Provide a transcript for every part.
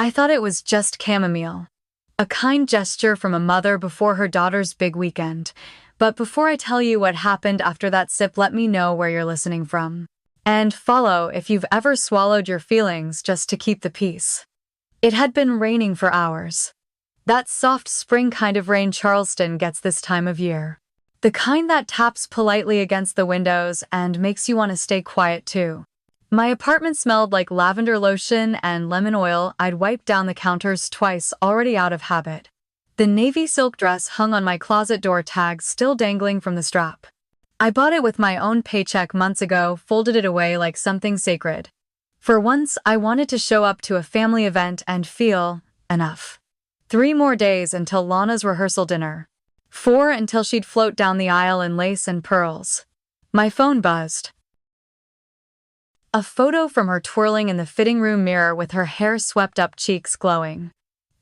I thought it was just chamomile. A kind gesture from a mother before her daughter's big weekend. But before I tell you what happened after that sip, let me know where you're listening from. And follow if you've ever swallowed your feelings just to keep the peace. It had been raining for hours. That soft spring kind of rain Charleston gets this time of year. The kind that taps politely against the windows and makes you want to stay quiet too. My apartment smelled like lavender lotion and lemon oil. I'd wiped down the counters twice, already out of habit. The navy silk dress hung on my closet door, tag still dangling from the strap. I bought it with my own paycheck months ago, folded it away like something sacred. For once, I wanted to show up to a family event and feel enough. 3 more days until Lana's rehearsal dinner. 4 until she'd float down the aisle in lace and pearls. My phone buzzed. A photo from her twirling in the fitting room mirror with her hair swept up, cheeks glowing.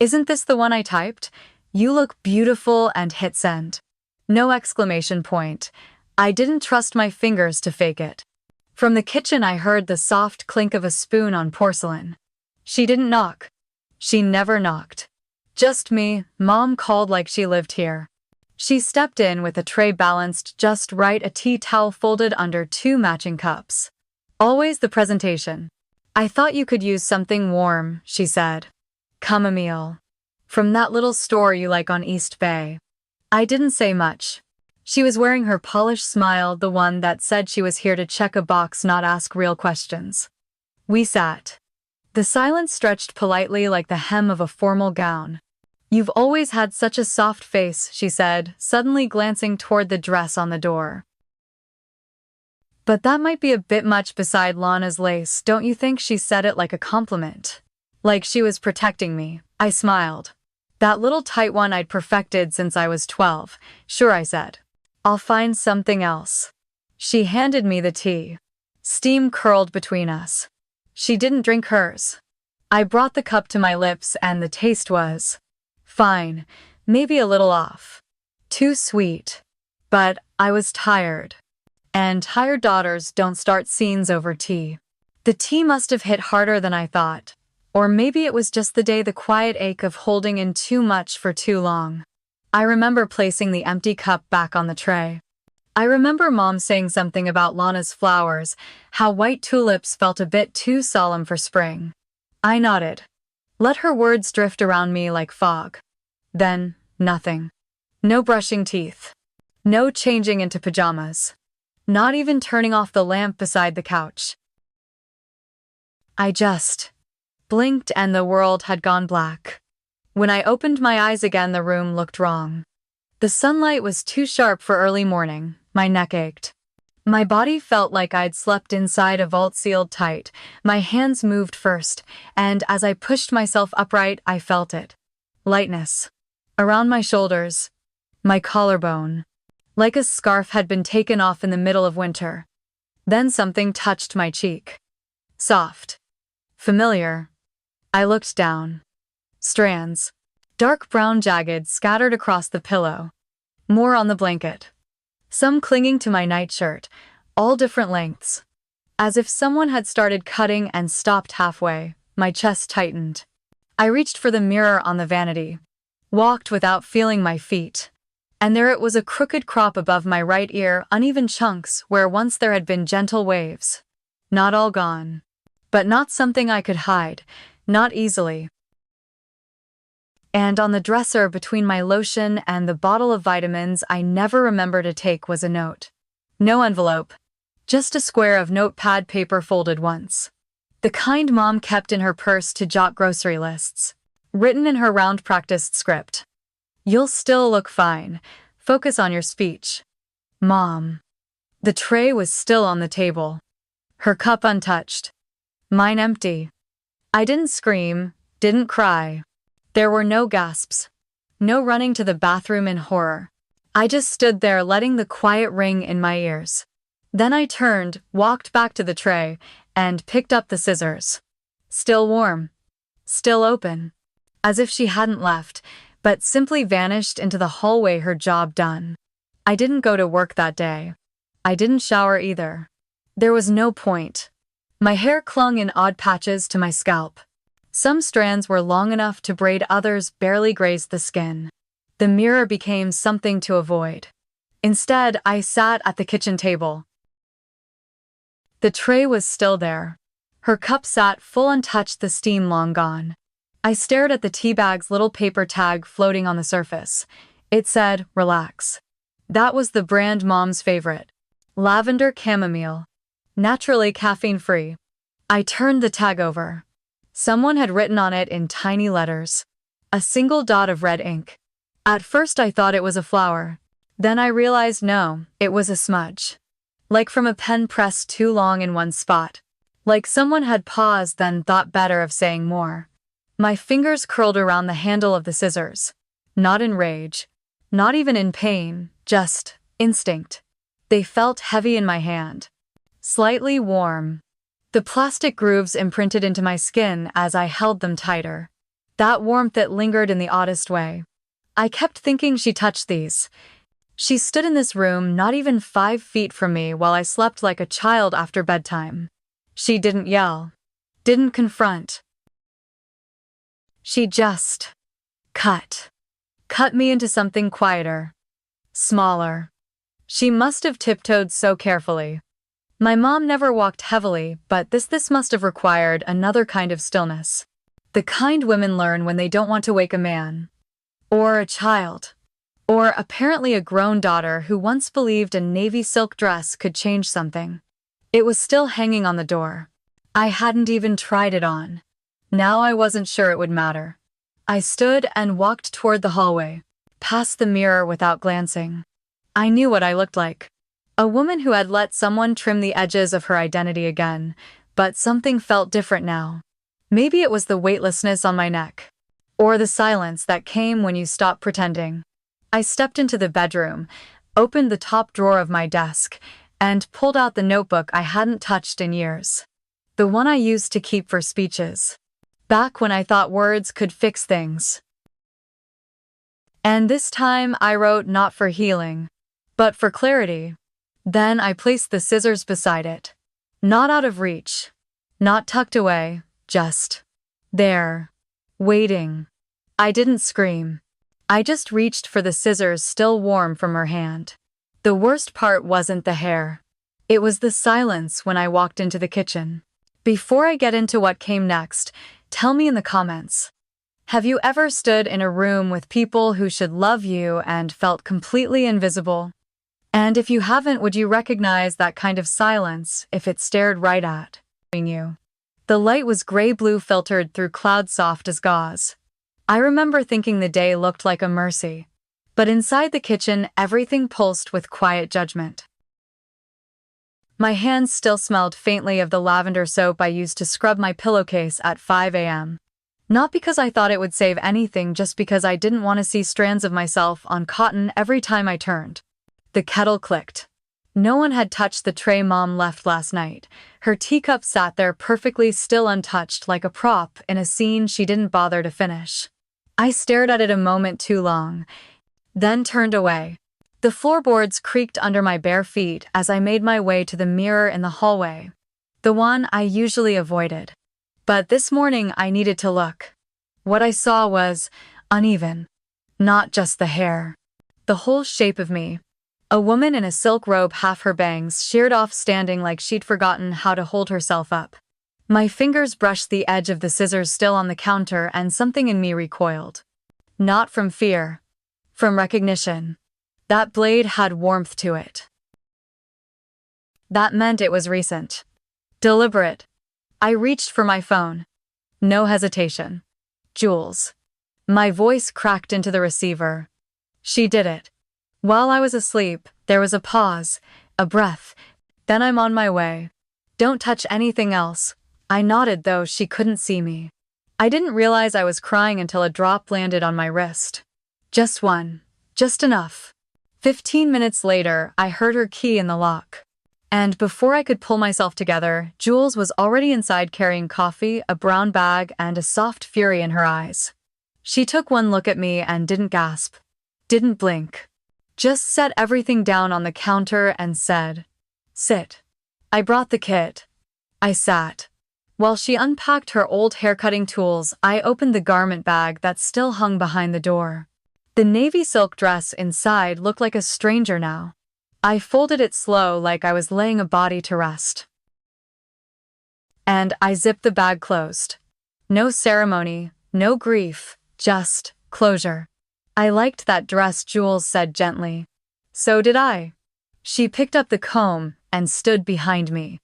"Isn't this the one I typed? You look beautiful," and hit send. No exclamation point. I didn't trust my fingers to fake it. From the kitchen I heard the soft clink of a spoon on porcelain. She didn't knock. She never knocked. Just me. Mom called like she lived here. She stepped in with a tray balanced just right, a tea towel folded under 2 matching cups. "Always the presentation. I thought you could use something warm," she said. "Chamomile. From that little store you like on East Bay." I didn't say much. She was wearing her polished smile, the one that said she was here to check a box, not ask real questions. We sat. The silence stretched politely like the hem of a formal gown. "You've always had such a soft face," she said, suddenly glancing toward the dress on the door. "But that might be a bit much beside Lana's lace, don't you think?" She said it like a compliment. Like she was protecting me. I smiled. "That little tight one I'd perfected since I was 12. "Sure," I said. "I'll find something else." She handed me the tea. Steam curled between us. She didn't drink hers. I brought the cup to my lips and the taste was fine, maybe a little off. Too sweet. But I was tired. And tired daughters don't start scenes over tea. The tea must have hit harder than I thought. Or maybe it was just the day, the quiet ache of holding in too much for too long. I remember placing the empty cup back on the tray. I remember Mom saying something about Lana's flowers, how white tulips felt a bit too solemn for spring. I nodded. Let her words drift around me like fog. Then, nothing. No brushing teeth. No changing into pajamas. Not even turning off the lamp beside the couch. I just blinked and the world had gone black. When I opened my eyes again, the room looked wrong. The sunlight was too sharp for early morning. My neck ached. My body felt like I'd slept inside a vault sealed tight. My hands moved first, and as I pushed myself upright, I felt it. Lightness. Around my shoulders. My collarbone. Like a scarf had been taken off in the middle of winter. Then something touched my cheek. Soft. Familiar. I looked down. Strands. Dark brown, jagged, scattered across the pillow. More on the blanket. Some clinging to my nightshirt, all different lengths. As if someone had started cutting and stopped halfway, my chest tightened. I reached for the mirror on the vanity. Walked without feeling my feet. And there it was, a crooked crop above my right ear, uneven chunks where once there had been gentle waves. Not all gone. But not something I could hide, not easily. And on the dresser between my lotion and the bottle of vitamins I never remember to take was a note. No envelope. Just a square of notepad paper folded once. The kind Mom kept in her purse to jot grocery lists. Written in her round practiced script. "You'll still look fine. Focus on your speech." Mom. The tray was still on the table. Her cup untouched. Mine empty. I didn't scream, didn't cry. There were no gasps. No running to the bathroom in horror. I just stood there letting the quiet ring in my ears. Then I turned, walked back to the tray, and picked up the scissors. Still warm. Still open. As if she hadn't left, but simply vanished into the hallway, her job done. I didn't go to work that day. I didn't shower either. There was no point. My hair clung in odd patches to my scalp. Some strands were long enough to braid, others barely grazed the skin. The mirror became something to avoid. Instead, I sat at the kitchen table. The tray was still there. Her cup sat full untouched, the steam long gone. I stared at the tea bag's little paper tag floating on the surface. It said, "Relax." That was the brand Mom's favorite. Lavender chamomile. Naturally caffeine-free. I turned the tag over. Someone had written on it in tiny letters. A single dot of red ink. At first I thought it was a flower. Then I realized no, it was a smudge. Like from a pen pressed too long in one spot. Like someone had paused then thought better of saying more. My fingers curled around the handle of the scissors. Not in rage. Not even in pain, just instinct. They felt heavy in my hand. Slightly warm. The plastic grooves imprinted into my skin as I held them tighter. That warmth that lingered in the oddest way. I kept thinking she touched these. She stood in this room not even 5 feet from me while I slept like a child after bedtime. She didn't yell. Didn't confront. She just cut. Cut me into something quieter. Smaller. She must have tiptoed so carefully. My mom never walked heavily, but this must have required another kind of stillness. The kind women learn when they don't want to wake a man. Or a child. Or apparently a grown daughter who once believed a navy silk dress could change something. It was still hanging on the door. I hadn't even tried it on. Now I wasn't sure it would matter. I stood and walked toward the hallway, past the mirror without glancing. I knew what I looked like. A woman who had let someone trim the edges of her identity again, but something felt different now. Maybe it was the weightlessness on my neck. Or the silence that came when you stopped pretending. I stepped into the bedroom, opened the top drawer of my desk, and pulled out the notebook I hadn't touched in years. The one I used to keep for speeches. Back when I thought words could fix things. And this time I wrote not for healing, but for clarity. Then I placed the scissors beside it. Not out of reach. Not tucked away, just there. Waiting. I didn't scream. I just reached for the scissors still warm from her hand. The worst part wasn't the hair. It was the silence when I walked into the kitchen. Before I get into what came next, tell me in the comments. Have you ever stood in a room with people who should love you and felt completely invisible? And if you haven't, would you recognize that kind of silence if it stared right at you? The light was gray-blue, filtered through clouds soft as gauze. I remember thinking the day looked like a mercy. But inside the kitchen, everything pulsed with quiet judgment. My hands still smelled faintly of the lavender soap I used to scrub my pillowcase at 5 a.m. Not because I thought it would save anything, just because I didn't want to see strands of myself on cotton every time I turned. The kettle clicked. No one had touched the tray Mom left last night. Her teacup sat there perfectly still, untouched, like a prop in a scene she didn't bother to finish. I stared at it a moment too long, then turned away. The floorboards creaked under my bare feet as I made my way to the mirror in the hallway, the one I usually avoided. But this morning I needed to look. What I saw was uneven. Not just the hair. The whole shape of me. A woman in a silk robe, half her bangs sheared off, standing like she'd forgotten how to hold herself up. My fingers brushed the edge of the scissors still on the counter, and something in me recoiled. Not from fear. From recognition. That blade had warmth to it. That meant it was recent. Deliberate. I reached for my phone. No hesitation. Jules. My voice cracked into the receiver. She did it. While I was asleep, there was a pause, a breath. Then I'm on my way. Don't touch anything else. I nodded, though she couldn't see me. I didn't realize I was crying until a drop landed on my wrist. Just one. Just enough. 15 minutes later, I heard her key in the lock. And before I could pull myself together, Jules was already inside, carrying coffee, a brown bag, and a soft fury in her eyes. She took one look at me and didn't gasp. Didn't blink. Just set everything down on the counter and said, "Sit." I brought the kit. I sat. While she unpacked her old haircutting tools, I opened the garment bag that still hung behind the door. The navy silk dress inside looked like a stranger now. I folded it slow like I was laying a body to rest. And I zipped the bag closed. No ceremony, no grief, just closure. I liked that dress, Jules said gently. So did I. She picked up the comb and stood behind me.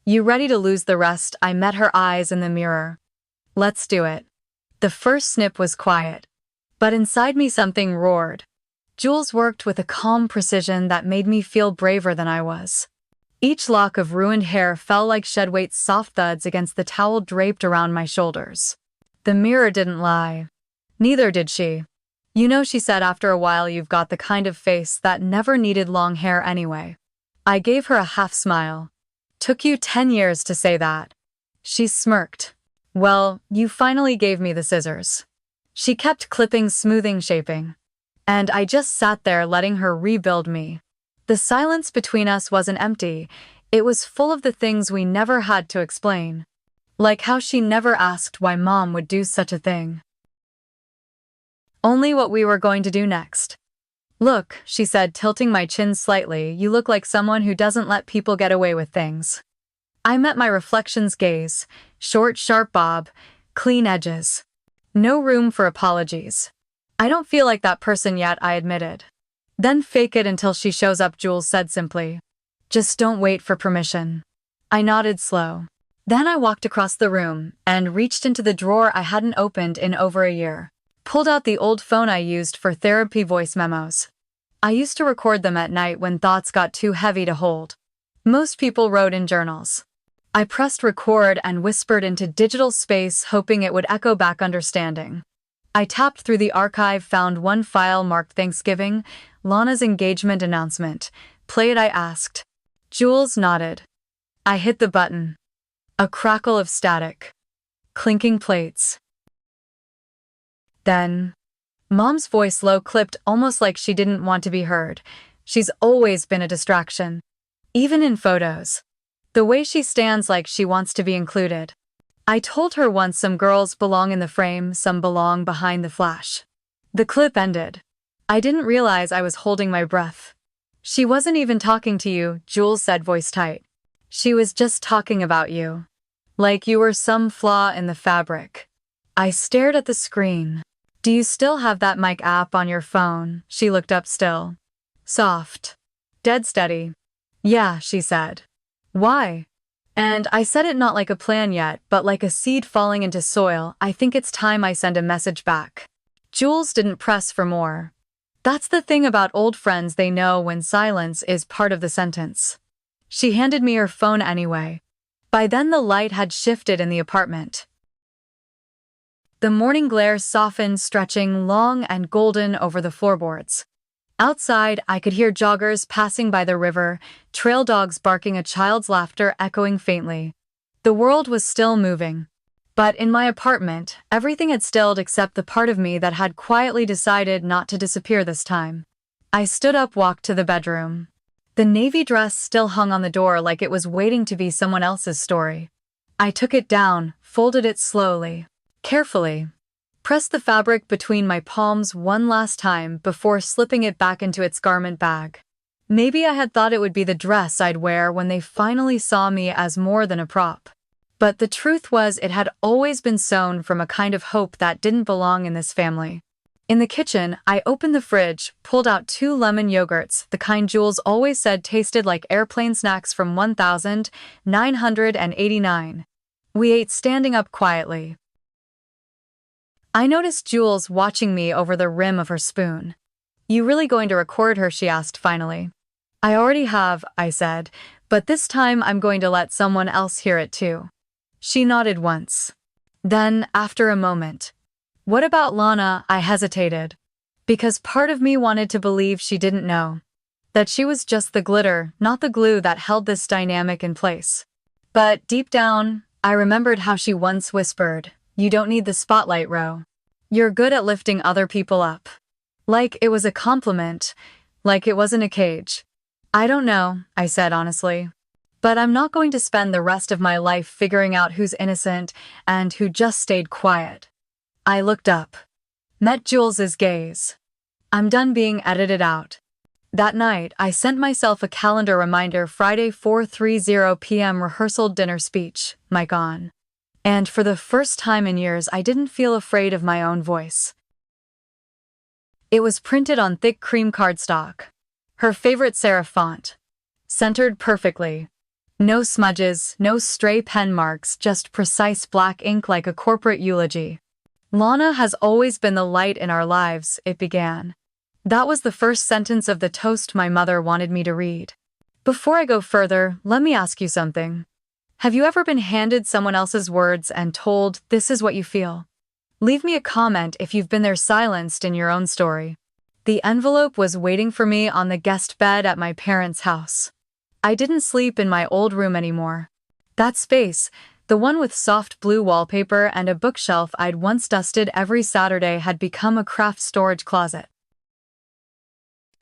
You ready to lose the rest? I met her eyes in the mirror. Let's do it. The first snip was quiet, but inside me something roared. Jules worked with a calm precision that made me feel braver than I was. Each lock of ruined hair fell like shed-weight soft thuds against the towel draped around my shoulders. The mirror didn't lie. Neither did she. You know, she said, after a while you've got the kind of face that never needed long hair anyway. I gave her a half smile. Took you 10 years to say that. She smirked. Well, you finally gave me the scissors. She kept clipping, smoothing, shaping. And I just sat there letting her rebuild me. The silence between us wasn't empty. It was full of the things we never had to explain. Like how she never asked why Mom would do such a thing. Only what we were going to do next. Look, she said, tilting my chin slightly, you look like someone who doesn't let people get away with things. I met my reflection's gaze. Short, sharp bob, clean edges. No room for apologies. I don't feel like that person yet, I admitted. Then fake it until she shows up, Jules said simply. Just don't wait for permission. I nodded slow. Then I walked across the room and reached into the drawer I hadn't opened in over a year. Pulled out the old phone I used for therapy voice memos. I used to record them at night when thoughts got too heavy to hold. Most people wrote in journals. I pressed record and whispered into digital space, hoping it would echo back understanding. I tapped through the archive, found one file marked Thanksgiving, Lana's engagement announcement. Play it, I asked. Jules nodded. I hit the button. A crackle of static. Clinking plates. Then, Mom's voice low-clipped, almost like she didn't want to be heard. She's always been a distraction. Even in photos. The way she stands like she wants to be included. I told her once some girls belong in the frame, some belong behind the flash. The clip ended. I didn't realize I was holding my breath. She wasn't even talking to you, Jules said, voice tight. She was just talking about you. Like you were some flaw in the fabric. I stared at the screen. Do you still have that mic app on your phone? She looked up still. Soft. Dead steady. Yeah, she said. Why? And I said it not like a plan yet, but like a seed falling into soil. I think it's time I send a message back. Jules didn't press for more. That's the thing about old friends, they know when silence is part of the sentence. She handed me her phone anyway. By then the light had shifted in the apartment. The morning glare softened, stretching long and golden over the floorboards. Outside, I could hear joggers passing by the river, trail dogs barking, a child's laughter echoing faintly. The world was still moving. But in my apartment, everything had stilled except the part of me that had quietly decided not to disappear this time. I stood up, walked to the bedroom. The navy dress still hung on the door like it was waiting to be someone else's story. I took it down, folded it slowly, carefully. Pressed the fabric between my palms one last time before slipping it back into its garment bag. Maybe I had thought it would be the dress I'd wear when they finally saw me as more than a prop. But the truth was, it had always been sewn from a kind of hope that didn't belong in this family. In the kitchen, I opened the fridge, pulled out 2 lemon yogurts, the kind Jules always said tasted like airplane snacks from 1989. We ate standing up quietly. I noticed Jules watching me over the rim of her spoon. You really going to record her? She asked finally. I already have, I said, but this time I'm going to let someone else hear it too. She nodded once. Then, after a moment, what about Lana? I hesitated. Because part of me wanted to believe she didn't know. That she was just the glitter, not the glue that held this dynamic in place. But deep down, I remembered how she once whispered, "You don't need the spotlight, Ro. You're good at lifting other people up." Like it was a compliment, like it wasn't a cage. I don't know, I said honestly. But I'm not going to spend the rest of my life figuring out who's innocent and who just stayed quiet. I looked up. Met Jules's gaze. I'm done being edited out. That night, I sent myself a calendar reminder: Friday 4:30 p.m. rehearsal dinner speech, mic on. And for the first time in years, I didn't feel afraid of my own voice. It was printed on thick cream cardstock. Her favorite serif font. Centered perfectly. No smudges, no stray pen marks, just precise black ink like a corporate eulogy. Lana has always been the light in our lives, it began. That was the first sentence of the toast my mother wanted me to read. Before I go further, let me ask you something. Have you ever been handed someone else's words and told, "This is what you feel"? Leave me a comment if you've been there silenced in your own story. The envelope was waiting for me on the guest bed at my parents' house. I didn't sleep in my old room anymore. That space, the one with soft blue wallpaper and a bookshelf I'd once dusted every Saturday, had become a craft storage closet.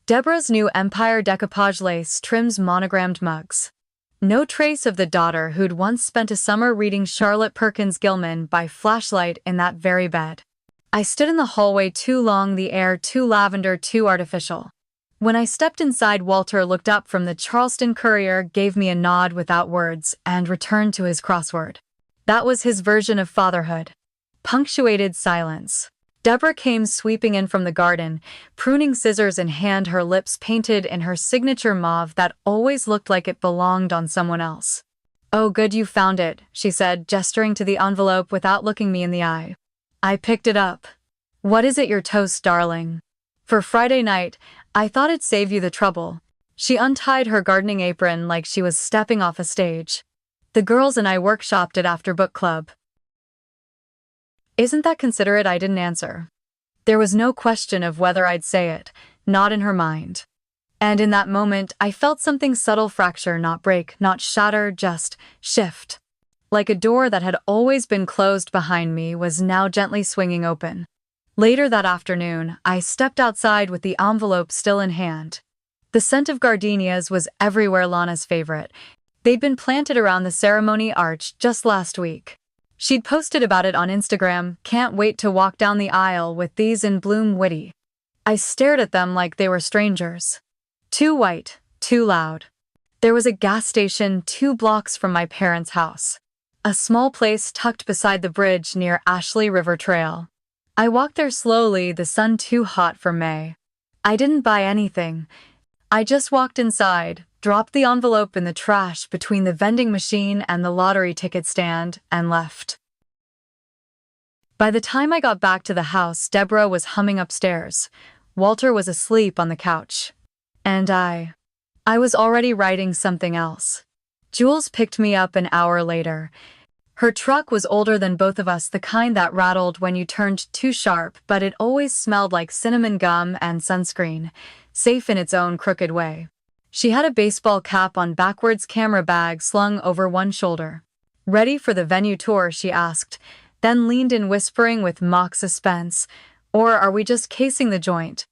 Deborah's new Empire decoupage lace trims monogrammed mugs. No trace of the daughter who'd once spent a summer reading Charlotte Perkins Gilman by flashlight in that very bed. I stood in the hallway too long, the air too lavender, too artificial. When I stepped inside, Walter looked up from the Charleston Courier, gave me a nod without words, and returned to his crossword. That was his version of fatherhood. Punctuated silence. Deborah came sweeping in from the garden, pruning scissors in hand, her lips painted in her signature mauve that always looked like it belonged on someone else. "Oh, good, you found it," she said, gesturing to the envelope without looking me in the eye. I picked it up. "What is it, your toast, darling?" "For Friday night, I thought it'd save you the trouble." She untied her gardening apron like she was stepping off a stage. "The girls and I workshopped it after book club." Isn't that considerate? I didn't answer. There was no question of whether I'd say it, not in her mind. And in that moment, I felt something subtle fracture, not break, not shatter, just shift. Like a door that had always been closed behind me was now gently swinging open. Later that afternoon, I stepped outside with the envelope still in hand. The scent of gardenias was everywhere, Lana's favorite. They'd been planted around the ceremony arch just last week. She'd posted about it on Instagram. "Can't wait to walk down the aisle with these in bloom," witty. I stared at them like they were strangers. Too white, too loud. There was a gas station 2 blocks from my parents' house. A small place tucked beside the bridge near Ashley River Trail. I walked there slowly, the sun too hot for May. I didn't buy anything. I just walked inside, dropped the envelope in the trash between the vending machine and the lottery ticket stand, and left. By the time I got back to the house, Deborah was humming upstairs. Walter was asleep on the couch. And I was already writing something else. Jules picked me up an hour later. Her truck was older than both of us, the kind that rattled when you turned too sharp, but it always smelled like cinnamon gum and sunscreen, safe in its own crooked way. She had a baseball cap on, backwards camera bag slung over one shoulder. "Ready for the venue tour?" she asked, then leaned in, whispering with mock suspense, "Or are we just casing the joint?"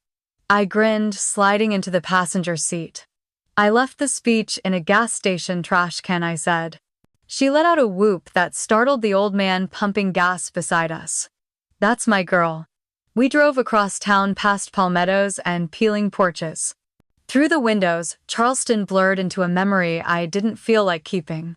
I grinned, sliding into the passenger seat. "I left the speech in a gas station trash can," I said. She let out a whoop that startled the old man pumping gas beside us. "That's my girl." We drove across town past palmettos and peeling porches. Through the windows, Charleston blurred into a memory I didn't feel like keeping.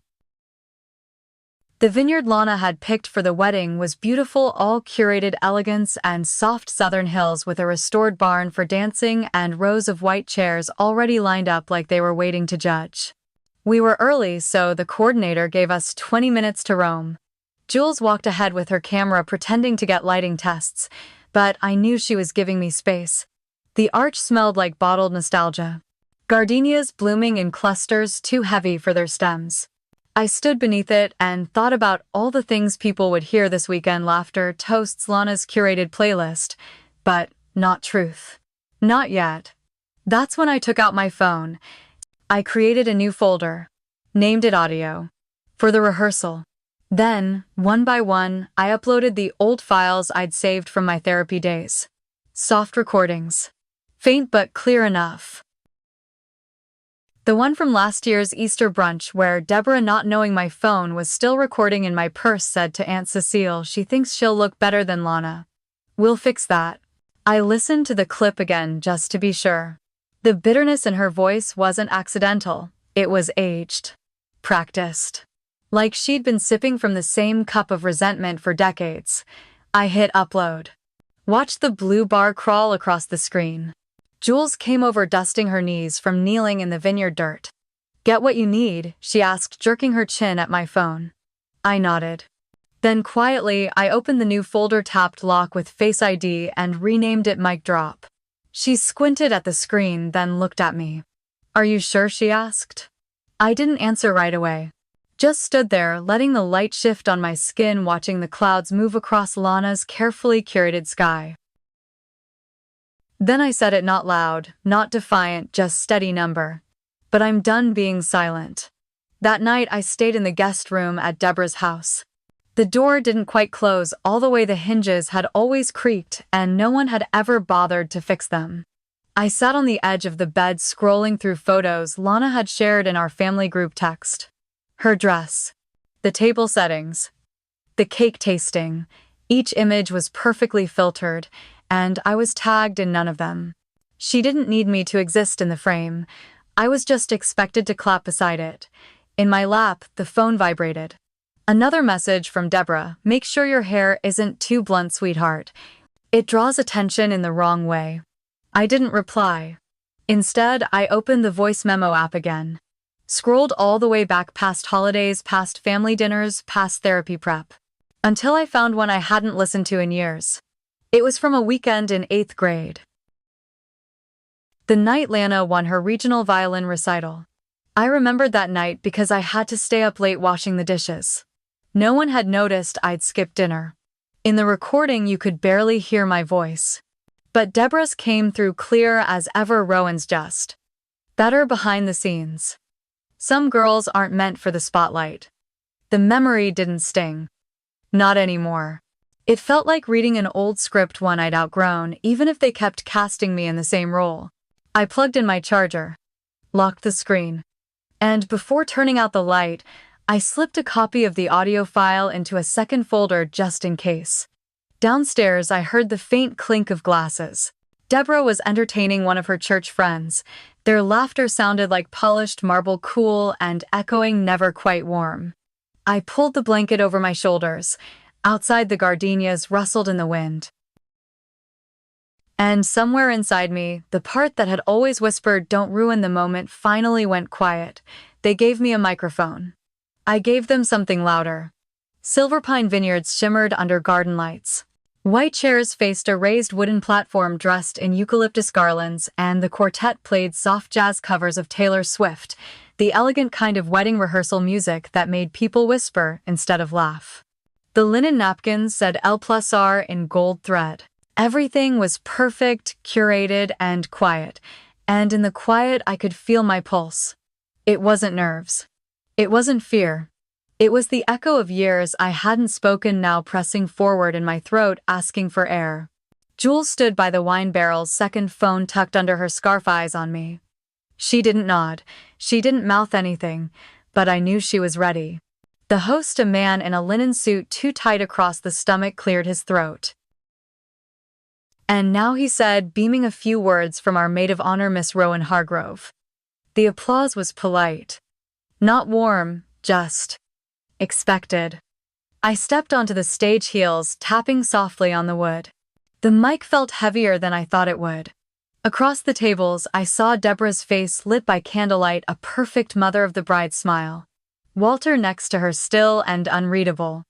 The vineyard Lana had picked for the wedding was beautiful, all curated elegance and soft southern hills, with a restored barn for dancing and rows of white chairs already lined up like they were waiting to judge. We were early, so the coordinator gave us 20 minutes to roam. Jules walked ahead with her camera, pretending to get lighting tests, but I knew she was giving me space. The arch smelled like bottled nostalgia. Gardenias blooming in clusters too heavy for their stems. I stood beneath it and thought about all the things people would hear this weekend: laughter, toasts, Lana's curated playlist. But not truth. Not yet. That's when I took out my phone. I created a new folder. Named it Audio. For the rehearsal. Then, one by one, I uploaded the old files I'd saved from my therapy days. Soft recordings. Faint but clear enough. The one from last year's Easter brunch where Deborah, not knowing my phone was still recording in my purse, said to Aunt Cecile she thinks she'll look better than Lana. We'll fix that. I listened to the clip again just to be sure. The bitterness in her voice wasn't accidental. It was aged. Practiced. Like she'd been sipping from the same cup of resentment for decades. I hit upload. Watched the blue bar crawl across the screen. Jules came over, dusting her knees from kneeling in the vineyard dirt. "Get what you need?" she asked, jerking her chin at my phone. I nodded. Then quietly, I opened the new folder, tapped lock with Face ID, and renamed it Mic Drop. She squinted at the screen, then looked at me. "Are you sure?" she asked. I didn't answer right away. Just stood there, letting the light shift on my skin, watching the clouds move across Lana's carefully curated sky. Then I said it, not loud, not defiant, just steady number. "But I'm done being silent." That night I stayed in the guest room at Deborah's house. The door didn't quite close all the way, the hinges had always creaked, and no one had ever bothered to fix them. I sat on the edge of the bed, scrolling through photos Lana had shared in our family group text. Her dress. The table settings. The cake tasting. Each image was perfectly filtered, and I was tagged in none of them. She didn't need me to exist in the frame. I was just expected to clap beside it. In my lap, the phone vibrated. Another message from Deborah: "Make sure your hair isn't too blunt, sweetheart. It draws attention in the wrong way." I didn't reply. Instead, I opened the voice memo app again. Scrolled all the way back, past holidays, past family dinners, past therapy prep. Until I found one I hadn't listened to in years. It was from a weekend in 8th grade. The night Lana won her regional violin recital. I remembered that night because I had to stay up late washing the dishes. No one had noticed I'd skipped dinner. In the recording you could barely hear my voice. But Deborah's came through clear as ever. Rowan's just better behind the scenes. Some girls aren't meant for the spotlight. The memory didn't sting. Not anymore. It felt like reading an old script, one I'd outgrown, even if they kept casting me in the same role. I plugged in my charger, locked the screen, and before turning out the light, I slipped a copy of the audio file into a second folder just in case. Downstairs, I heard the faint clink of glasses. Deborah was entertaining one of her church friends. Their laughter sounded like polished marble, cool and echoing, never quite warm. I pulled the blanket over my shoulders. Outside, the gardenias rustled in the wind. And somewhere inside me, the part that had always whispered, "Don't ruin the moment," finally went quiet. They gave me a microphone. I gave them something louder. Silver pine vineyards shimmered under garden lights. White chairs faced a raised wooden platform dressed in eucalyptus garlands, and the quartet played soft jazz covers of Taylor Swift, the elegant kind of wedding rehearsal music that made people whisper instead of laugh. The linen napkins said L+R in gold thread. Everything was perfect, curated, and quiet, and in the quiet I could feel my pulse. It wasn't nerves. It wasn't fear. It was the echo of years I hadn't spoken, now pressing forward in my throat, asking for air. Jules stood by the wine barrels, second phone tucked under her scarf, eyes on me. She didn't nod. She didn't mouth anything, but I knew she was ready. The host, a man in a linen suit too tight across the stomach, cleared his throat. "And now," he said, beaming a few words from our maid of honor, Miss Rowan Hargrove. The applause was polite. Not warm, just expected. I stepped onto the stage, heels tapping softly on the wood. The mic felt heavier than I thought it would. Across the tables, I saw Deborah's face lit by candlelight, a perfect mother of the bride smile. Walter next to her, still and unreadable.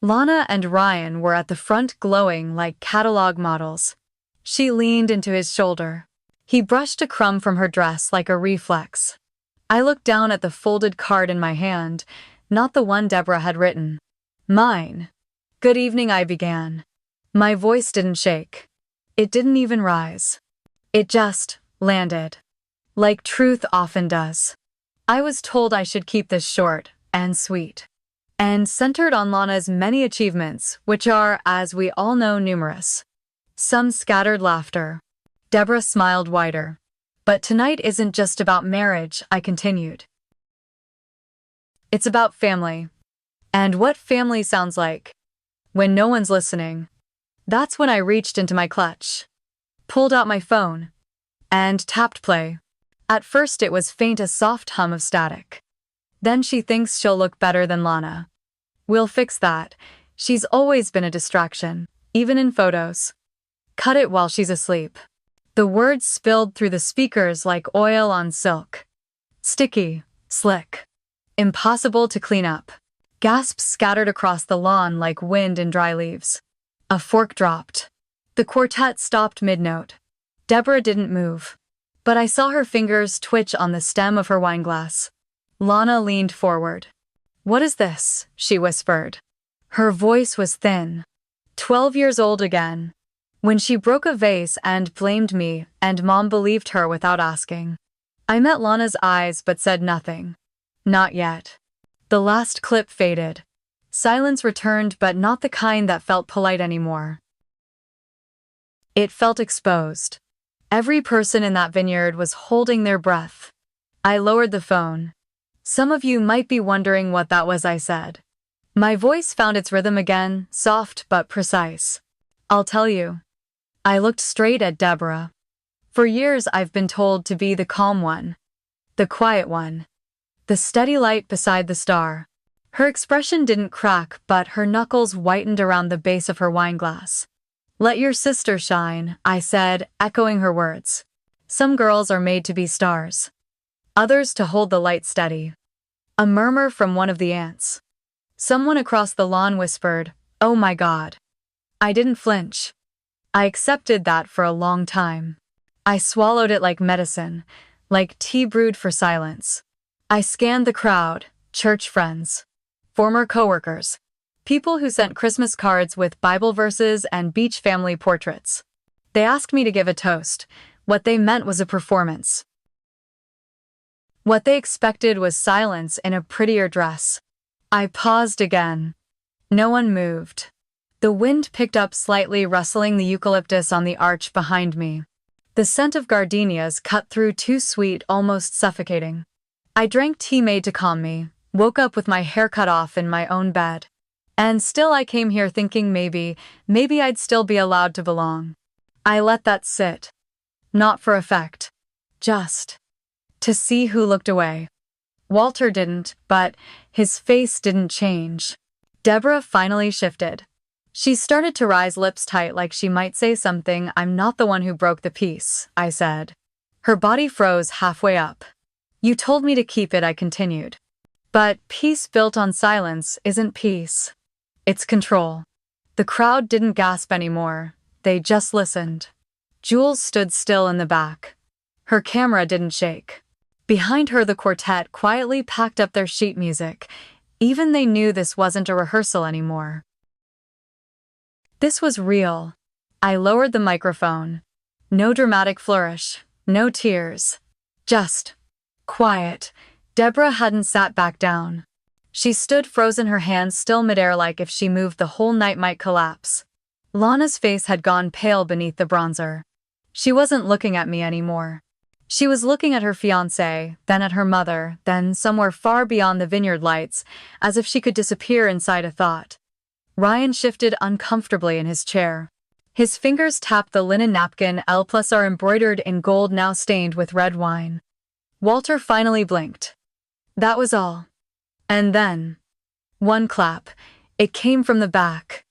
Lana and Ryan were at the front, glowing like catalog models. She leaned into his shoulder. He brushed a crumb from her dress like a reflex. I looked down at the folded card in my hand, not the one Deborah had written. Mine. "Good evening," I began. My voice didn't shake. It didn't even rise. It just landed. Like truth often does. I was told I should keep this short and sweet, and centered on Lana's many achievements, which are, as we all know, numerous. Some scattered laughter. Deborah smiled wider. But tonight isn't just about marriage, I continued. It's about family. And what family sounds like. When no one's listening. That's when I reached into my clutch, pulled out my phone, and tapped play. At first it was faint, a soft hum of static. Then she thinks she'll look better than Lana. We'll fix that. She's always been a distraction, even in photos. Cut it while she's asleep. The words spilled through the speakers like oil on silk. Sticky, slick, impossible to clean up. Gasps scattered across the lawn like wind in dry leaves. A fork dropped. The quartet stopped mid-note. Deborah didn't move. But I saw her fingers twitch on the stem of her wineglass. Lana leaned forward. "What is this?" she whispered. Her voice was thin. 12 years old again. When she broke a vase and blamed me, and Mom believed her without asking. I met Lana's eyes but said nothing. Not yet. The last clip faded. Silence returned, but not the kind that felt polite anymore. It felt exposed. Every person in that vineyard was holding their breath. I lowered the phone. "Some of you might be wondering what that was," I said. My voice found its rhythm again, soft but precise. "I'll tell you." I looked straight at Deborah. For years I've been told to be the calm one, the quiet one, the steady light beside the star. Her expression didn't crack, but her knuckles whitened around the base of her wineglass. "Let your sister shine," I said, echoing her words. "Some girls are made to be stars. Others to hold the light steady." A murmur from one of the aunts. Someone across the lawn whispered, "Oh my God." I didn't flinch. I accepted that for a long time. I swallowed it like medicine, like tea brewed for silence. I scanned the crowd, church friends, former coworkers, people who sent Christmas cards with Bible verses and beach family portraits. They asked me to give a toast. What they meant was a performance. What they expected was silence in a prettier dress. I paused again. No one moved. The wind picked up slightly, rustling the eucalyptus on the arch behind me. The scent of gardenias cut through, too sweet, almost suffocating. I drank tea made to calm me, woke up with my hair cut off in my own bed. And still I came here thinking maybe I'd still be allowed to belong. I let that sit. Not for effect. Just to see who looked away. Walter didn't, but his face didn't change. Deborah finally shifted. She started to rise, lips tight, like she might say something. "I'm not the one who broke the peace," I said. Her body froze halfway up. "You told me to keep it," I continued. "But peace built on silence isn't peace. It's control." The crowd didn't gasp anymore. They just listened. Jules stood still in the back. Her camera didn't shake. Behind her, the quartet quietly packed up their sheet music. Even they knew this wasn't a rehearsal anymore. This was real. I lowered the microphone. No dramatic flourish, no tears. Just quiet. Deborah hadn't sat back down. She stood frozen, her hands still midair, like if she moved the whole night might collapse. Lana's face had gone pale beneath the bronzer. She wasn't looking at me anymore. She was looking at her fiancé, then at her mother, then somewhere far beyond the vineyard lights, as if she could disappear inside a thought. Ryan shifted uncomfortably in his chair. His fingers tapped the linen napkin, L+R embroidered in gold, now stained with red wine. Walter finally blinked. That was all. And then, one clap. It came from the back.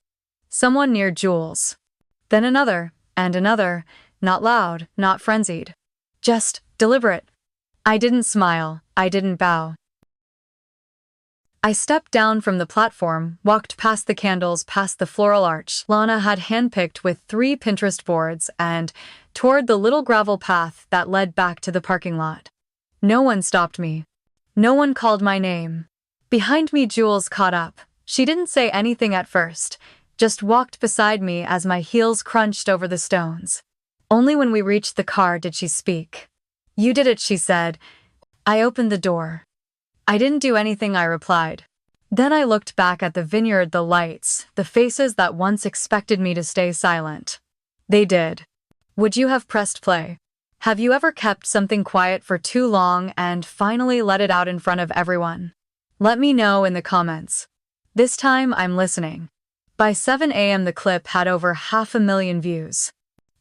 Someone near Jules. Then another, and another, not loud, not frenzied. Just deliberate. I didn't smile, I didn't bow. I stepped down from the platform, walked past the candles, past the floral arch Lana had handpicked with 3 Pinterest boards, and toward the little gravel path that led back to the parking lot. No one stopped me. No one called my name. Behind me, Jules caught up. She didn't say anything at first, just walked beside me as my heels crunched over the stones. Only when we reached the car did she speak. "You did it," she said. I opened the door. "I didn't do anything," I replied. Then I looked back at the vineyard, the lights, the faces that once expected me to stay silent. They did. "Would you have pressed play?" Have you ever kept something quiet for too long and finally let it out in front of everyone? Let me know in the comments. This time I'm listening. By 7 a.m. the clip had over 500,000 views.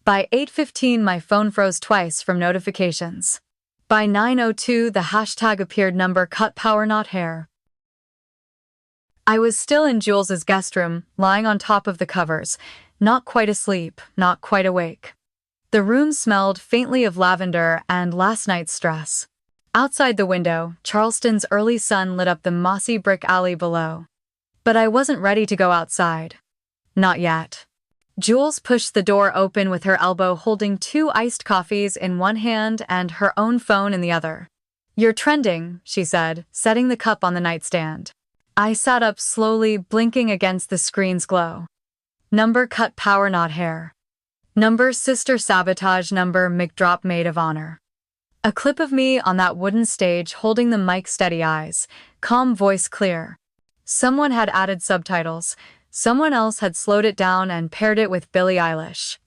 By 8:15 my phone froze twice from notifications. By 9:02 the hashtag appeared number cut power not hair. I was still in Jules's guest room, lying on top of the covers, not quite asleep, not quite awake. The room smelled faintly of lavender and last night's stress. Outside the window, Charleston's early sun lit up the mossy brick alley below. But I wasn't ready to go outside. Not yet. Jules pushed the door open with her elbow holding 2 iced coffees in one hand and her own phone in the other. "You're trending," she said, setting the cup on the nightstand. I sat up slowly, blinking against the screen's glow. Number cut power not hair. Number sister sabotage number McDrop maid of honor. A clip of me on that wooden stage holding the mic, steady eyes, calm voice clear. Someone had added subtitles. Someone else had slowed it down and paired it with Billie Eilish.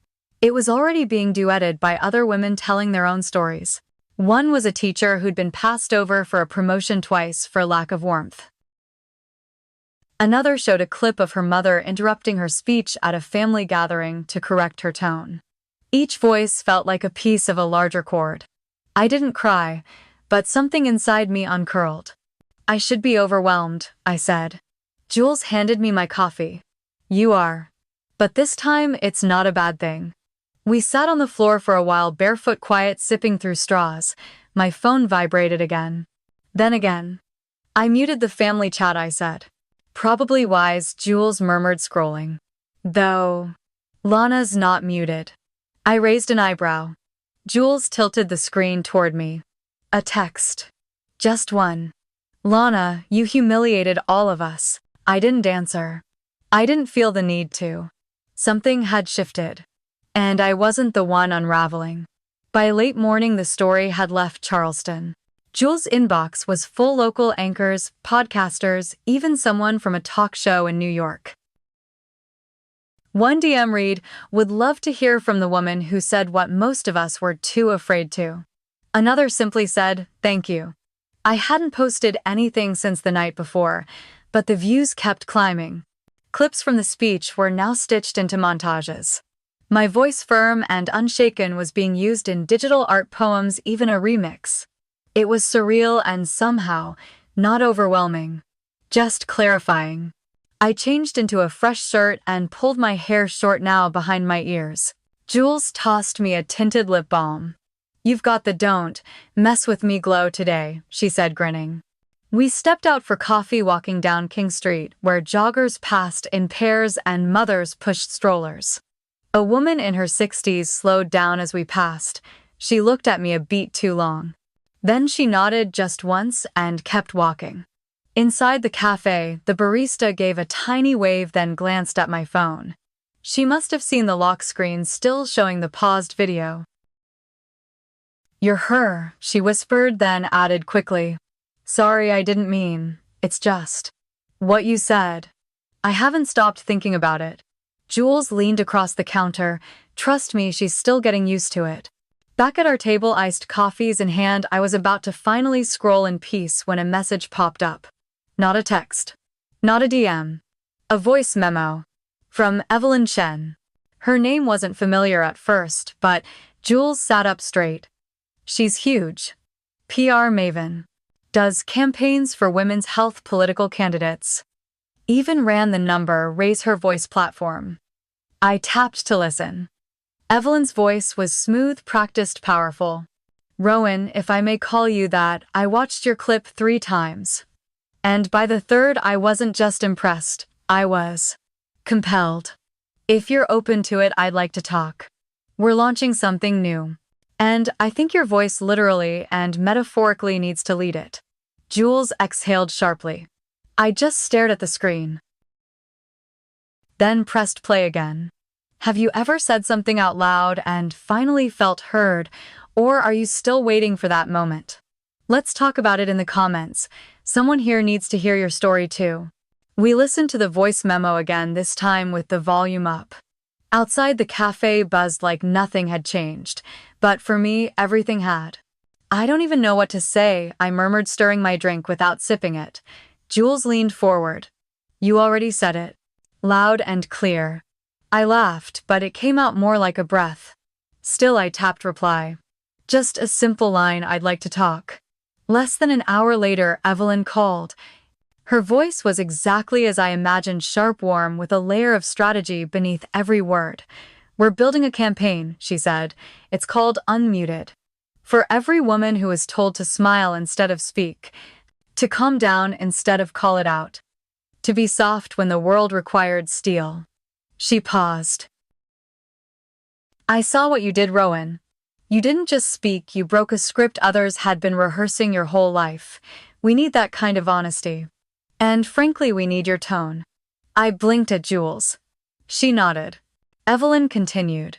It was already being duetted by other women telling their own stories. One was a teacher who'd been passed over for a promotion twice for lack of warmth. Another showed a clip of her mother interrupting her speech at a family gathering to correct her tone. Each voice felt like a piece of a larger chord. I didn't cry, but something inside me uncurled. "I should be overwhelmed," I said. Jules handed me my coffee. "You are. But this time it's not a bad thing." We sat on the floor for a while, barefoot, quiet, sipping through straws. My phone vibrated again. Then again. "I muted the family chat," I said. "Probably wise," Jules murmured, scrolling. "Though Lana's not muted." I raised an eyebrow. Jules tilted the screen toward me. "A text. Just one. Lana, you humiliated all of us." I didn't answer. I didn't feel the need to. Something had shifted. And I wasn't the one unraveling. By late morning the story had left Charleston. Jules' inbox was full, local anchors, podcasters, even someone from a talk show in New York. One DM read, "Would love to hear from the woman who said what most of us were too afraid to." Another simply said, "Thank you." I hadn't posted anything since the night before, but the views kept climbing. Clips from the speech were now stitched into montages. My voice, firm and unshaken, was being used in digital art, poems, even a remix. It was surreal and somehow not overwhelming, just clarifying. I changed into a fresh shirt and pulled my hair short now behind my ears. Jules tossed me a tinted lip balm. "You've got the don't mess with me glow today," she said, grinning. We stepped out for coffee, walking down King Street, where joggers passed in pairs and mothers pushed strollers. A woman in her 60s slowed down as we passed. She looked at me a beat too long. Then she nodded just once and kept walking. Inside the cafe, the barista gave a tiny wave, then glanced at my phone. She must have seen the lock screen still showing the paused video. "You're her," she whispered, then added quickly, "Sorry, I didn't mean. It's just what you said." I haven't stopped thinking about it. Jules leaned across the counter. Trust me, she's still getting used to it. Back at our table, iced coffees in hand, I was about to finally scroll in peace when a message popped up. Not a text. Not a DM. A voice memo. From Evelyn Chen. Her name wasn't familiar at first, but Jules sat up straight. She's huge. PR maven. Does campaigns for women's health, political candidates. Even ran the number raise her voice platform. I tapped to listen. Evelyn's voice was smooth, practiced, powerful. "Rowan, if I may call you that, I watched your clip 3 times. And by the third, I wasn't just impressed, I was compelled. If you're open to it, I'd like to talk. We're launching something new. And I think your voice literally and metaphorically needs to lead it." Jules exhaled sharply. I just stared at the screen. Then pressed play again. Have you ever said something out loud and finally felt heard, or are you still waiting for that moment? Let's talk about it in the comments. Someone here needs to hear your story too. We listened to the voice memo again, this time with the volume up. Outside, the cafe buzzed like nothing had changed, but for me, everything had. I don't even know what to say, I murmured, stirring my drink without sipping it. Jules leaned forward. You already said it. Loud and clear. I laughed, but it came out more like a breath. Still, I tapped reply. Just a simple line, I'd like to talk. Less than an hour later, Evelyn called. Her voice was exactly as I imagined, sharp, warm, with a layer of strategy beneath every word. We're building a campaign, she said. It's called Unmuted. For every woman who is told to smile instead of speak, to calm down instead of call it out, to be soft when the world required steel. She paused. I saw what you did, Rowan. You didn't just speak, you broke a script others had been rehearsing your whole life. We need that kind of honesty. And frankly, we need your tone. I blinked at Jules. She nodded. Evelyn continued.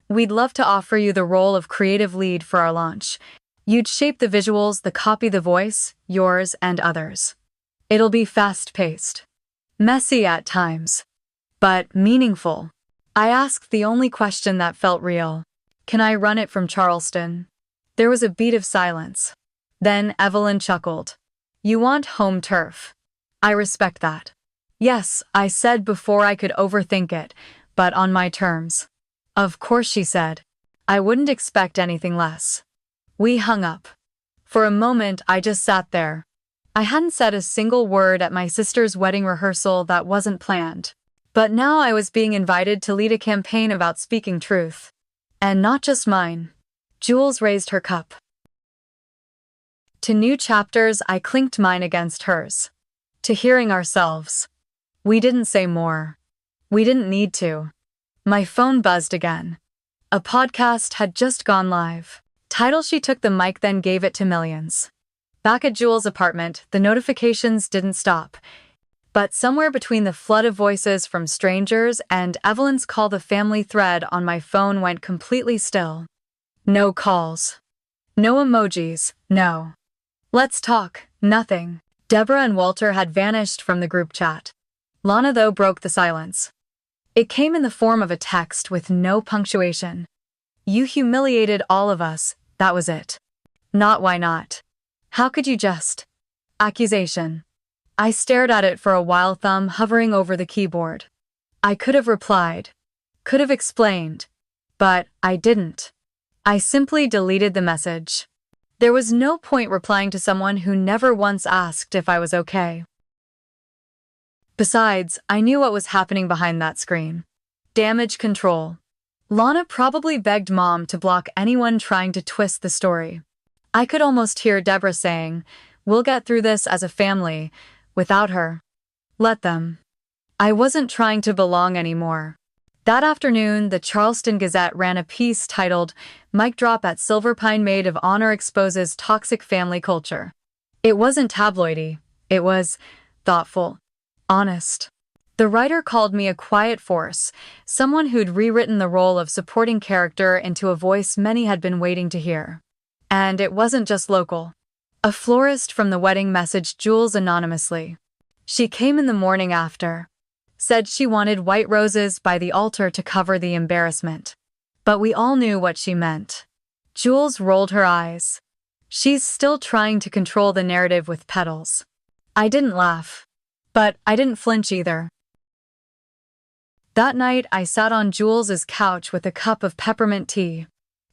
We'd love to offer you the role of creative lead for our launch. You'd shape the visuals, the copy, the voice, yours and others. It'll be fast-paced. Messy at times. But meaningful. I asked the only question that felt real. Can I run it from Charleston? There was a beat of silence. Then Evelyn chuckled. You want home turf. I respect that. Yes, I said before I could overthink it, but on my terms. Of course, she said. I wouldn't expect anything less. We hung up. For a moment, I just sat there. I hadn't said a single word at my sister's wedding rehearsal that wasn't planned. But now I was being invited to lead a campaign about speaking truth. And not just mine. Jules raised her cup. To new chapters, I clinked mine against hers. To hearing ourselves. We didn't say more. We didn't need to. My phone buzzed again. A podcast had just gone live. Title: She took the mic, then gave it to millions. Back at Jules' apartment, the notifications didn't stop. But somewhere between the flood of voices from strangers and Evelyn's call, the family thread on my phone went completely still. No calls. No emojis, no. Let's talk, nothing. Deborah and Walter had vanished from the group chat. Lana, though, broke the silence. It came in the form of a text with no punctuation. You humiliated all of us, that was it. Not why not. How could you just? Accusation. I stared at it for a while, thumb hovering over the keyboard. I could have replied. Could have explained. But I didn't. I simply deleted the message. There was no point replying to someone who never once asked if I was okay. Besides, I knew what was happening behind that screen. Damage control. Lana probably begged Mom to block anyone trying to twist the story. I could almost hear Deborah saying, "We'll get through this as a family, without her. Let them." I wasn't trying to belong anymore. That afternoon, the Charleston Gazette ran a piece titled, "Mic Drop at Silverpine Maid of Honor Exposes Toxic Family Culture." It wasn't tabloidy. It was thoughtful. Honest. The writer called me a quiet force, someone who'd rewritten the role of supporting character into a voice many had been waiting to hear. And it wasn't just local. A florist from the wedding messaged Jules anonymously. She came in the morning after. Said she wanted white roses by the altar to cover the embarrassment. But we all knew what she meant. Jules rolled her eyes. She's still trying to control the narrative with petals. I didn't laugh. But I didn't flinch either. That night, I sat on Jules's couch with a cup of peppermint tea.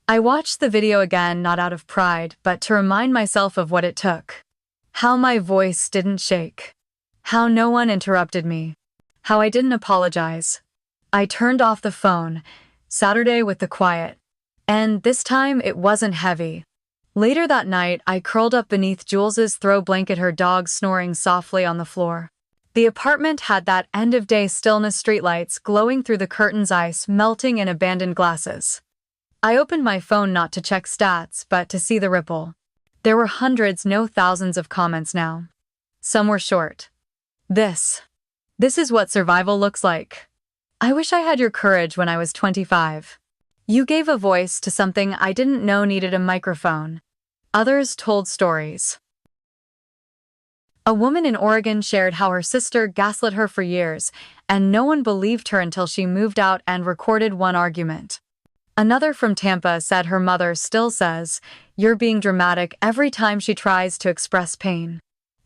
I watched the video again, not out of pride, but to remind myself of what it took. How my voice didn't shake. How no one interrupted me. How I didn't apologize. I turned off the phone, Saturday with the quiet. And this time, it wasn't heavy. Later that night, I curled up beneath Jules's throw blanket, her dog snoring softly on the floor. The apartment had that end-of-day stillness, streetlights glowing through the curtains, ice melting in abandoned glasses. I opened my phone not to check stats, but to see the ripple. There were hundreds, no thousands of comments now. Some were short. This is what survival looks like. I wish I had your courage when I was 25. You gave a voice to something I didn't know needed a microphone. Others told stories. A woman in Oregon shared how her sister gaslit her for years, and no one believed her until she moved out and recorded one argument. Another from Tampa said her mother still says, "You're being dramatic," every time she tries to express pain.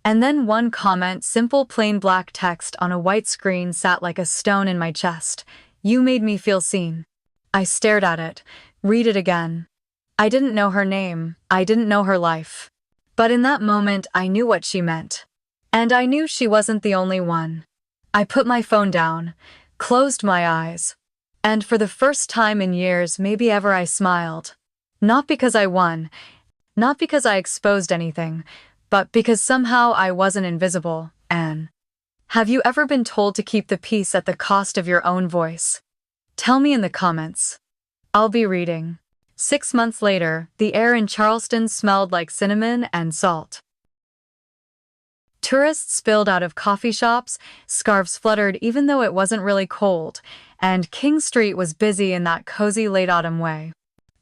And then one comment, simple plain black text on a white screen, sat like a stone in my chest. "You made me feel seen." I stared at it. Read it again. I didn't know her name. I didn't know her life. But in that moment, I knew what she meant. And I knew she wasn't the only one. I put my phone down, closed my eyes. And for the first time in years, maybe ever, I smiled. Not because I won, not because I exposed anything, but because somehow I wasn't invisible. Anne. Have you ever been told to keep the peace at the cost of your own voice? Tell me in the comments. I'll be reading. 6 months later, the air in Charleston smelled like cinnamon and salt. Tourists spilled out of coffee shops, scarves fluttered even though it wasn't really cold, and King Street was busy in that cozy late autumn way.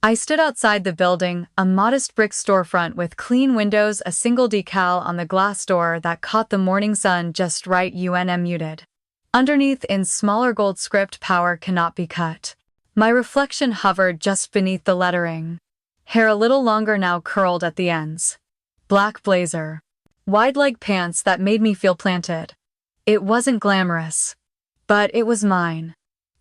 I stood outside the building, a modest brick storefront with clean windows, a single decal on the glass door that caught the morning sun just right, unmuted. Underneath, in smaller gold script, "Power cannot be cut." My reflection hovered just beneath the lettering. Hair a little longer now, curled at the ends. Black blazer. Wide leg pants that made me feel planted. It wasn't glamorous, but it was mine.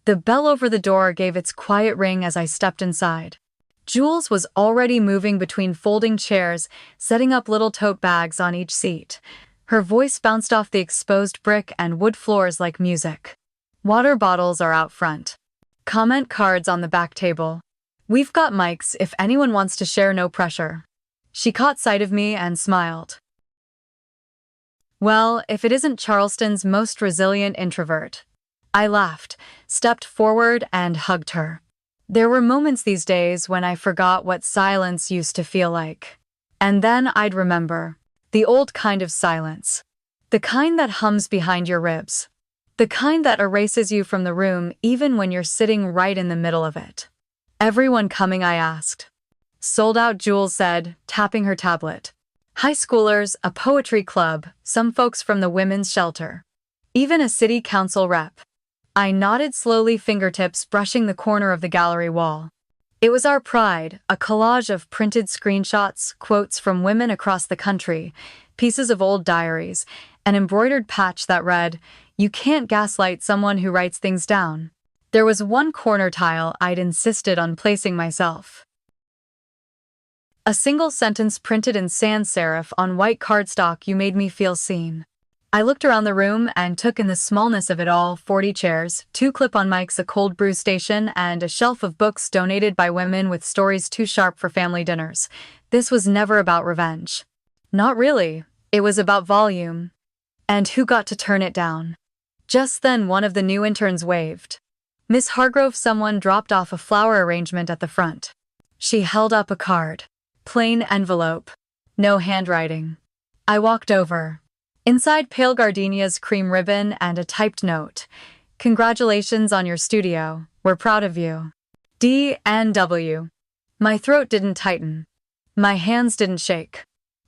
The bell over the door gave its quiet ring as I stepped inside. Jules was already moving between folding chairs, setting up little tote bags on each seat. Her voice bounced off the exposed brick and wood floors like music. Water bottles are out front. Comment cards on the back table. "We've got mics if anyone wants to share, no pressure." She caught sight of me and smiled. Well, if it isn't Charleston's most resilient introvert. I laughed, stepped forward, and hugged her. There were moments these days when I forgot what silence used to feel like. And then I'd remember. The old kind of silence. The kind that hums behind your ribs. The kind that erases you from the room even when you're sitting right in the middle of it. "Everyone coming?" I asked. "Sold out," Jules said, tapping her tablet. "High schoolers, a poetry club, some folks from the women's shelter. Even a city council rep." I nodded slowly, fingertips brushing the corner of the gallery wall. It was our pride, a collage of printed screenshots, quotes from women across the country, pieces of old diaries, an embroidered patch that read, "You can't gaslight someone who writes things down." There was one corner tile I'd insisted on placing myself. A single sentence printed in sans serif on white cardstock: "You made me feel seen." I looked around the room and took in the smallness of it all: 40 chairs, 2 clip-on mics, a cold brew station, and a shelf of books donated by women with stories too sharp for family dinners. This was never about revenge. Not really. It was about volume. And who got to turn it down? Just then one of the new interns waved. "Miss Hargrove." Someone dropped off a flower arrangement at the front. She held up a card. Plain envelope. No handwriting. I walked over. Inside, pale gardenias, cream ribbon, and a typed note. "Congratulations on your studio. We're proud of you. D.N.W." My throat didn't tighten. My hands didn't shake.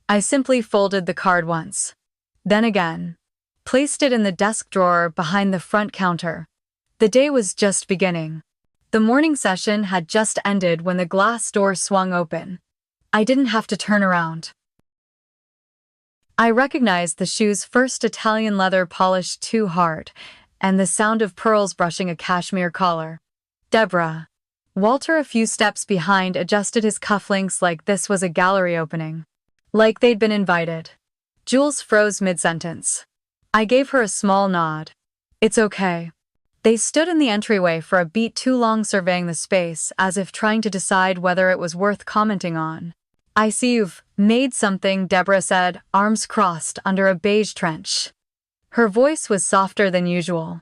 I simply folded the card once. Then again. Placed it in the desk drawer behind the front counter. The day was just beginning. The morning session had just ended when the glass door swung open. I didn't have to turn around. I recognized the shoes, first Italian leather polished too hard, and the sound of pearls brushing a cashmere collar. Deborah. Walter, a few steps behind, adjusted his cufflinks like this was a gallery opening. Like they'd been invited. Jules froze mid-sentence. I gave her a small nod. "It's okay." They stood in the entryway for a beat too long, surveying the space, as if trying to decide whether it was worth commenting on. "I see you've made something," Deborah said, arms crossed under a beige trench. Her voice was softer than usual.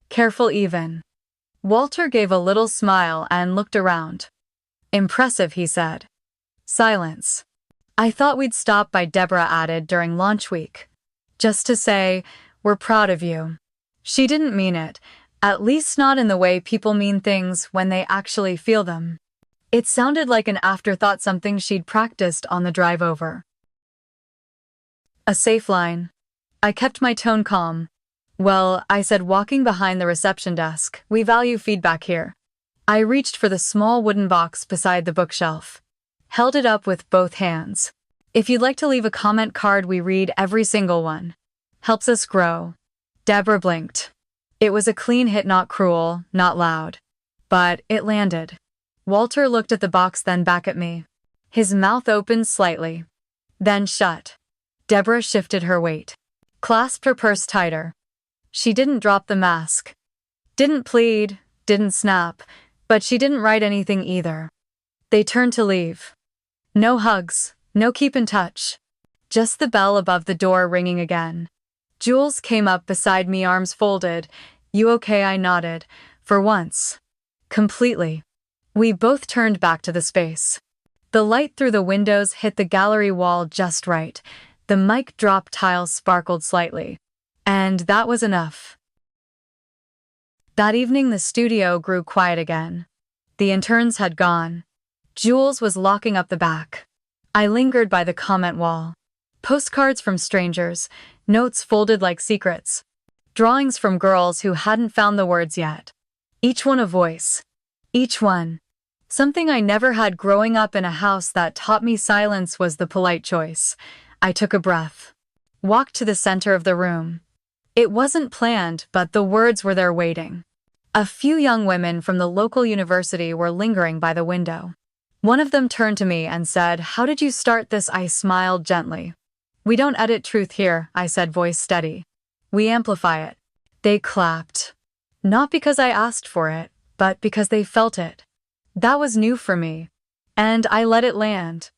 Careful even. Walter gave a little smile and looked around. "Impressive," he said. Silence. "I thought we'd stop by," Deborah added during launch week. "Just to say, we're proud of you." She didn't mean it, at least not in the way people mean things when they actually feel them. It sounded like an afterthought, something she'd practiced on the drive over. A safe line. I kept my tone calm. Well, I said, walking behind the reception desk, we value feedback here. I reached for the small wooden box beside the bookshelf. Held it up with both hands. If you'd like to leave a comment card, we read every single one. Helps us grow. Deborah blinked. It was a clean hit, not cruel, not loud. But it landed. Walter looked at the box, then back at me. His mouth opened slightly. Then shut. Deborah shifted her weight. Clasped her purse tighter. She didn't drop the mask. Didn't plead, didn't snap, but she didn't write anything either. They turned to leave. No hugs, no keep in touch. Just the bell above the door ringing again. Jules came up beside me, arms folded. You okay? I nodded. For once. Completely. We both turned back to the space. The light through the windows hit the gallery wall just right. The mic drop tiles sparkled slightly. And that was enough. That evening the studio grew quiet again. The interns had gone. Jules was locking up the back. I lingered by the comment wall. Postcards from strangers, notes folded like secrets. Drawings from girls who hadn't found the words yet. Each one a voice. Each one. Something I never had growing up in a house that taught me silence was the polite choice. I took a breath. Walked to the center of the room. It wasn't planned, but the words were there waiting. A few young women from the local university were lingering by the window. One of them turned to me and said, "How did you start this?" I smiled gently. "We don't edit truth here," I said, voice steady. "We amplify it." They clapped. Not because I asked for it, but because they felt it. That was new for me. And I let it land.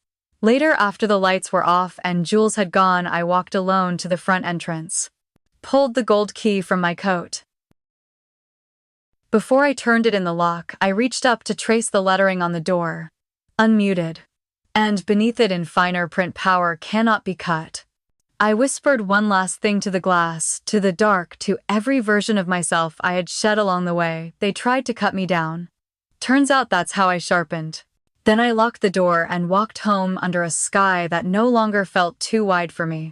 Later, after the lights were off and Jules had gone, I walked alone to the front entrance. Pulled the gold key from my coat. Before I turned it in the lock, I reached up to trace the lettering on the door. Unmuted. And beneath it in finer print, "Power cannot be cut." I whispered one last thing to the glass, to the dark, to every version of myself I had shed along the way. They tried to cut me down. Turns out that's how I sharpened. Then I locked the door and walked home under a sky that no longer felt too wide for me.